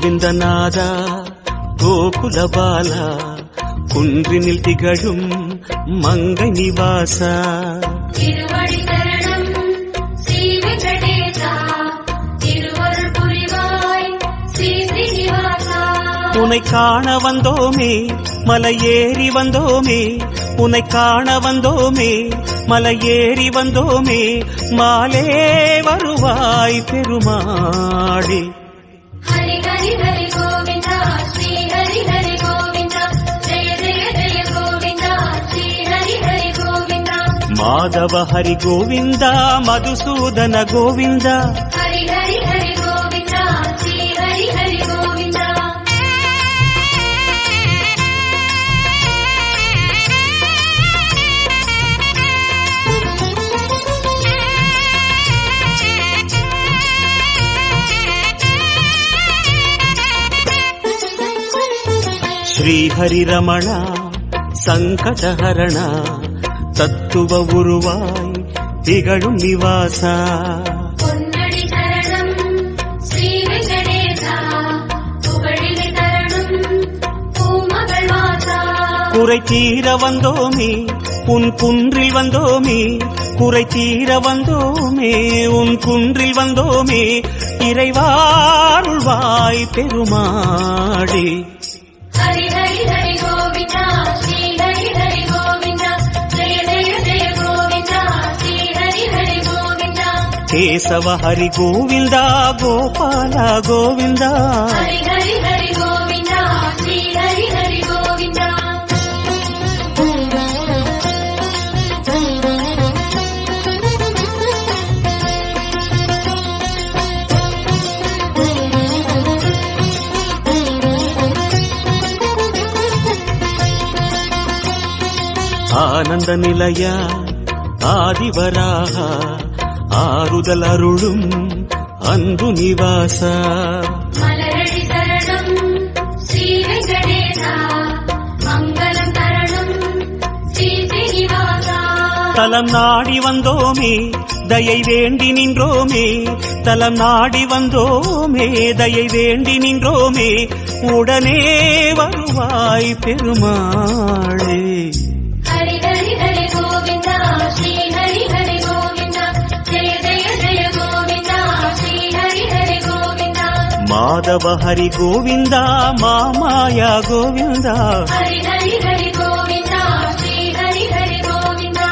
கோவிந்தநாதா கோகுலபாலா குன்றினில் திகழும் மங்கை நிவாசா திருவடி சரணம் ஸ்ரீ வெங்கடேசா திருவருள் புரிவாய் ஸ்ரீ ஸ்ரீனிவாசா. உனை காண வந்தோமே மலையேறி வந்தோமே, உனை காண வந்தோமே மலையேறி வந்தோமே, மாலே வருவாய் பெருமாளே. ஹரி ஹரி ஹரி கோவிந்தா ஸ்ரீ ஹரி ஹரி கோவிந்தா ஜெய ஜெய ஜெய கோவிந்தா ஸ்ரீ ஹரி ஹரி கோவிந்தா. மாதவ ஹரி கோவிந்தா மதுசூதன கோவிந்தா ஹரி ஹரி ஹரி கோவிந்தா ஸ்ரீ ஹரி ஹரி கோவிந்தா. ஸ்ரீ ஹரி ரமண சங்கடஹரண தத்துவ உருவாய் திகழும் நிவாசா. பொன்னடி சரணம் ஸ்ரீ வெங்கடேசா புகழினை தரணும் பூமகள் வாசா. குறை தீர வந்தோமே உன் குன்றில் வந்தோமே, குறை தீர வந்தோமே உன் குன்றில் வந்தோமே, இறைவாருள்வாய் பெருமாளே. ஹரி ஹரி ஹரி கோவிந்தா ஸ்ரீ ஹரி ஹரி கோவிந்தா ஜெய ஜெய ஜெய கோவிந்தா ஸ்ரீ ஹரி ஹரி கோவிந்தா. கேசவ ஹரி கோவிந்தா கோபால கோவிந்தா ஹரி ஹரி ஹரி கோவிந்தா ஸ்ரீ ஹரி ஹரி கோவிந்தா. ஆனந்த நிலைய ஆதிவராக ஆறுதல் அருளும் அன்பு நிவாசா. மலரடி சரணம் ஸ்ரீ வெங்கடேசா மங்களம் தரணும் ஸ்ரீ ஸ்ரீனிவாசா. தலம் நாடி வந்தோமே தயை வேண்டி நின்றோமே, தலம் நாடி வந்தோமே தயை வேண்டி நின்றோமே, உடனே வருவாய் பெருமாளே. ஹரி ஹரி ஹரி கோவிந்தா ஸ்ரீ ஹரி ஹரி கோவிந்தா ஜெய ஜெய ஜெய கோவிந்தா ஸ்ரீ ஹரி ஹரி கோவிந்தா. மாதவ ஹரி கோவிந்தா மாமாயா கோவிந்தா ஹரி ஹரி ஹரி கோவிந்தா ஸ்ரீ ஹரி ஹரி கோவிந்தா.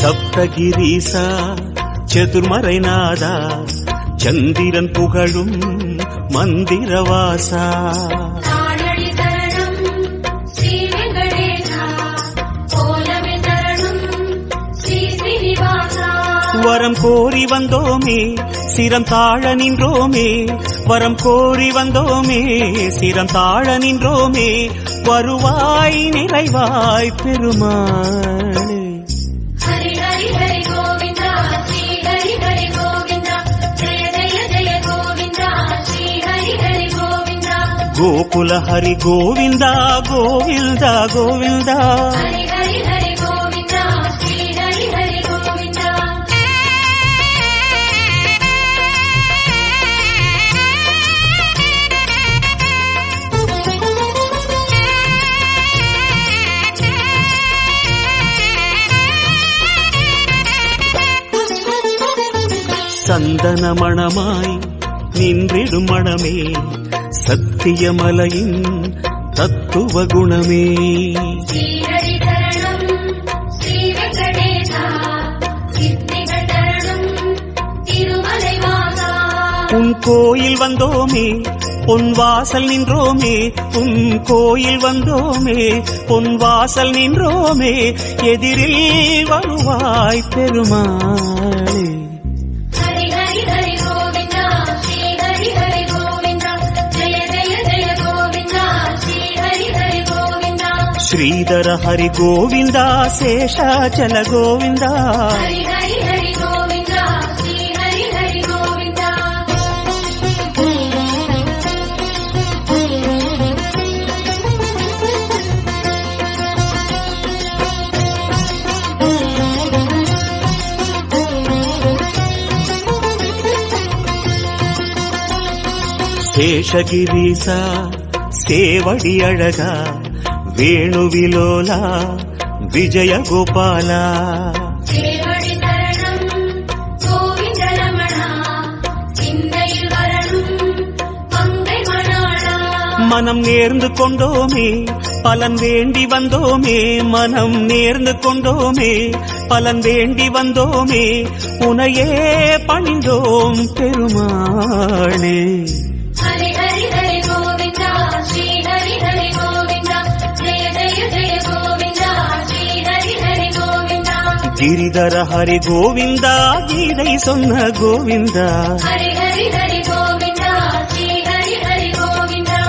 சப்தகிரீசா சதுர்மறைநாதா சந்திரன் புகழும் மந்திரவாசா. தாளடி சரணம் ஸ்ரீ வெங்கடேசா கோலமே சரணம் ஸ்ரீ ஸ்ரீனிவாசா. வரம் கோரி வந்தோமே சிரம் தாழ நின்றோமே, வரம் கோரி வந்தோமே சிரம் தாழ நின்றோமே, வருவாய் நிறைவாய் பெருமாளே. ஹரி ஹரி ஹரி கோவிந்தா ஸ்ரீ ஹரி ஹரி கோவிந்தா ஜெய ஜெய ஜெய கோவிந்தா ஸ்ரீ ஹரி ஹரி கோவிந்தா. கோகுல ஹரி கோவிந்தா கோவிந்தா கோவிந்தா ஹரி ஹரி ஹரி கோவிந்தா ஸ்ரீ ஹரி ஹரி கோவிந்தா. சந்தன மணமாய் நின்றிடும் மணமே சத்தியமலையின் தத்துவ குணமே. ஸ்ரீஹரி சரணம் ஸ்ரீ வெங்கடேசா சித்திகள் தரணும் திருமலை வாசா. உன் கோயில் வந்தோமே பொன் வாசல் நின்றோமே, உன் கோயில் வந்தோமே பொன் வாசல் நின்றோமே, எதிரில் வருவாய் பெருமாளே. ஹரி ஹரி ஹரி கோவிந்தா ஸ்ரீ ஹரி ஹரி கோவிந்தா ஜெய ஜெய ஜெய கோவிந்தா ஸ்ரீ ஹரி ஹரி கோவிந்தா. ஸ்ரீதர ஹரி கோவிந்தா சேஷாச்சல கோவிந்தா ஹரி ஹரி ஹரி கோவிந்தா ஸ்ரீ ஹரி ஹரி கோவிந்தா. శేషగిరీశ సేవడి అழகா వేణువిలోల విజయ గోపాల சேவடி சரணம் கோவிந்த ரமணா சிந்தையில் வரணும் மங்கை மணாளா மனம் நேர்ந்து கொண்டோமே பலன் வேண்டி வந்தோமே மனம் நேர்ந்து கொண்டோமே பலன் வேண்டி வந்தோமே உனையே பணிந்தோம் பெருமாளே ஹரி ஹரி ஹரி கோவிந்தா ஸ்ரீ ஹரி ஹரி கோவிந்தா ஜெய ஜெய ஜெய கோவிந்தா ஸ்ரீ ஹரி ஹரி கோவிந்தா கிரிதர ஹரி கோவிந்தா கீதை சொன்ன கோவிந்தா ஹரி ஹரி ஹரி கோவிந்தா ஸ்ரீ ஹரி ஹரி கோவிந்தா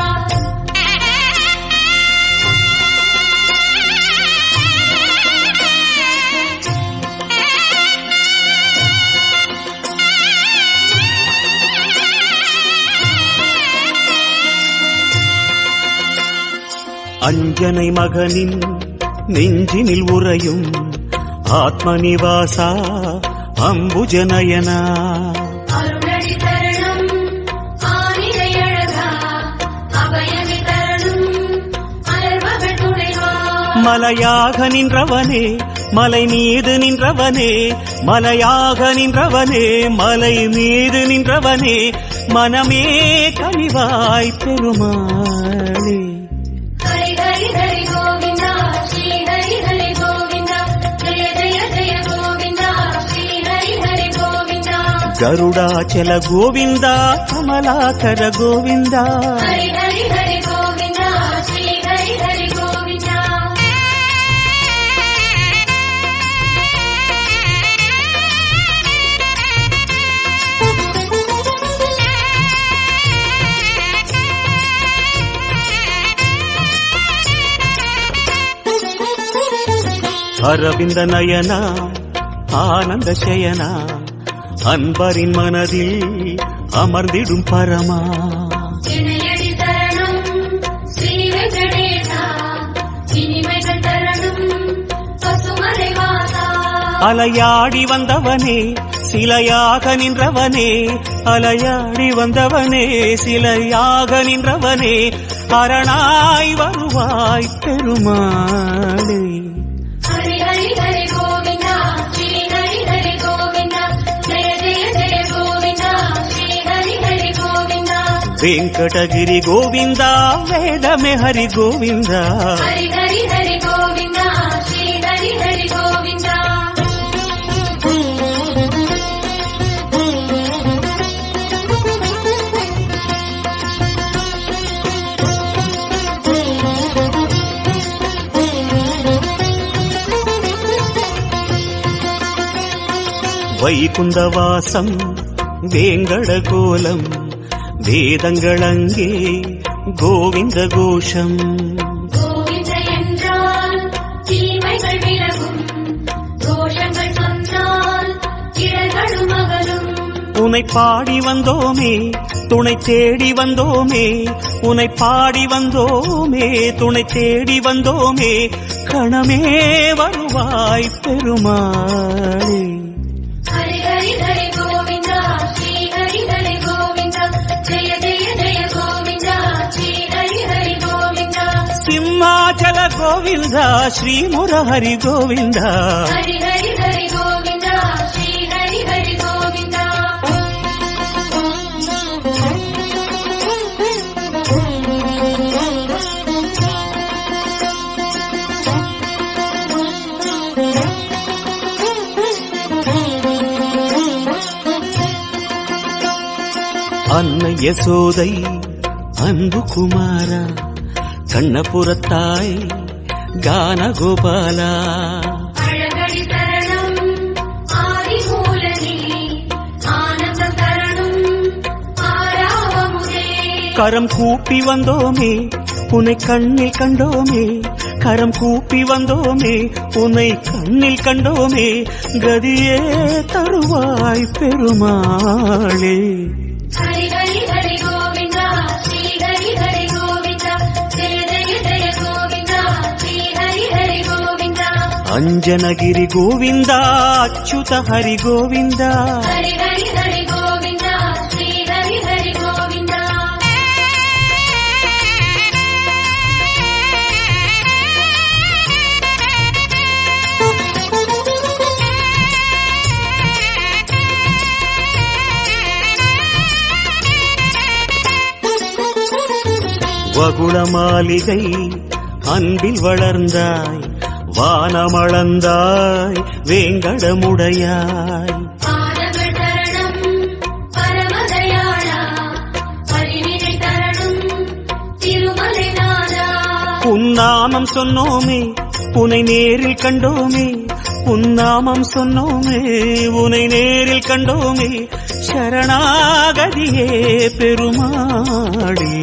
அஞ்சனை மகனின் நெஞ்சினில் உறையும் ஆத்மநிவாசா அம்புஜநயனா அருணடி சரணம் ஆனிலை அழகா அபயமி தரணும் அலர்வகள் துணைவா மலையாக நின்றவனே மலை மீது நின்றவனே மலையாக நின்றவனே மலை மீது நின்றவனே மனமே கனிவாய் பெருமாளே ஹரி ஹரி ஹரி கோவிந்தா ஸ்ரீ ஹரி ஹரி கோவிந்தா ஜெய ஜெய ஜெய கோவிந்தா ஸ்ரீ ஹரி ஹரி கோவிந்தா கருடாச்சல கோவிந்தா கமலாகர கோவிந்தா ஹரி ஹரி ஹரி கோவிந்தா ஸ்ரீ ஹரி ஹரி கோவிந்தா அரவிந்த நயனா ஆனந்த சயனா அன்பரின் மனதில் அமர்ந்திடும் பரமா இணையடி தரணம் ஸ்ரீ வெங்கடேசா இனிமைகள் தரணும் பசுமலை வாசா அலையாடி வந்தவனே சிலையாக நின்றவனே அலையாடி வந்தவனே சிலையாக நின்றவனே அரணாய் வருவாய் பெருமாளே ஹரி ஹரி ஹரி கோவிந்தா ஸ்ரீ ஹரி ஹரி கோவிந்தா ஜெய ஜெய ஜெய கோவிந்தா ஸ்ரீ ஹரி ஹரி கோவிந்தா வெங்கடகிரி கோவிந்தா வேதமே ஹரி கோவிந்தா ஹரி ஹரி ஹரி கோவிந்தா ஸ்ரீ ஹரி ஹரி கோவிந்தா வைகுந்தவாசம் வேங்கட கோலம் வேதங்களங்கே கோவிந்த கோஷம் கோவிந்த என்றால் தீமைகள் விலகும் தோஷங்கள் சொன்னால் இடர்களும் அகலும் உனை பாடி வந்தோமே துணை தேடி வந்தோமே உனை பாடி வந்தோமே துணை தேடி வந்தோமே கணமே வருவாய் பெருமாளே ஹரி ஹரி ஹரி கோவிந்தா ஸ்ரீ ஹரி ஹரி கோவிந்தா ஜெய ஜெய ஜெய கோவிந்தா ஸ்ரீ ஹரி ஹரி கோவிந்தா சிம்மாச்சல கோவிந்தா ஸ்ரீ முரஹரி கோவிந்தா ஹரி ஹரி ஹரி கோவிந்தா ஸ்ரீ ஹரி ஹரி கோவிந்தா அன்னை யசோதை அன்பு குமாரா கண்ணபுரத்தாய் கான கோபாலா அழகடி தரணம் ஆதி மூலனே ஆனந்தம் தரணும் ஆராவமுதே கரம் கூப்பி வந்தோமே உன்னை கண்ணில் கண்டோமே கரம் கூப்பி வந்தோமே உன்னை கண்ணில் கண்டோமே கதியே தருவாய் பெருமாளே ஹரி ஹரி ஹரி கோவிந்தா ஸ்ரீ ஹரி ஹரி கோவிந்தா ஜெய ஜெய ஜெய கோவிந்தா ஸ்ரீ ஹரி ஹரி கோவிந்தா அஞ்சனகிரி கோவிந்தா அச்சுத ஹரி கோவிந்தா ஹரி ஹரி ஹரி கோவிந்தா ஸ்ரீ ஹரி ஹரி கோவிந்தா கோகுல மாளிகை அன்பில் வளர்ந்தாய் வானமளந்தாய் வேங்கடமுடையாய் பாதங்கள் தரணம் பரமதயாளா பரிவினை தரணும் திருமலை நாதா உன்னாமம் சொன்னோமே உனை நேரில் கண்டோமே உன்னாமம் சொன்னோமே உனை நேரில் கண்டோமே சரணாகதியே பெருமாளே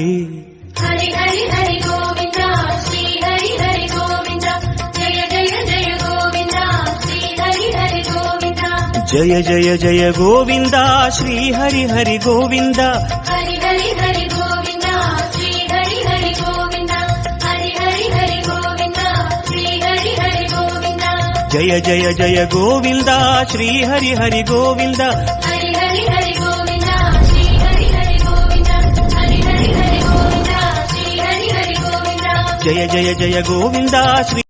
ஹரி ஹரி ஹரி கோவிந்தா ஸ்ரீ ஹரி ஹரி கோவிந்தா ஜெய ஜெய ஜெய கோவிந்தா ஸ்ரீ ஹரி ஹரி கோவிந்தா ஜய ஜய ஜய கோவிந்தா ஸ்ரீ ஹரி ஹரி கோவிந்தா ஹரி ஹரி ஹரி கோவிந்தா ஸ்ரீ ஹரி ஹரி கோவிந்தா ஹரி ஹரி ஹரி கோவிந்தா ஸ்ரீ ஹரி ஹரி கோவிந்தா ஜய ஜய ஜய கோவிந்தா ஸ்ரீ ஹரி ஹரி கோவிந்தா ஹரி ஹரி ஹரி கோவிந்தா ஸ்ரீ ஹரி ஹரி கோவிந்தா ஹரி ஹரி ஹரி கோவிந்தா ஸ்ரீ ஹரி ஹரி கோவிந்தா ஜய ஜய ஜய கோவிந்தா ஸ்ரீ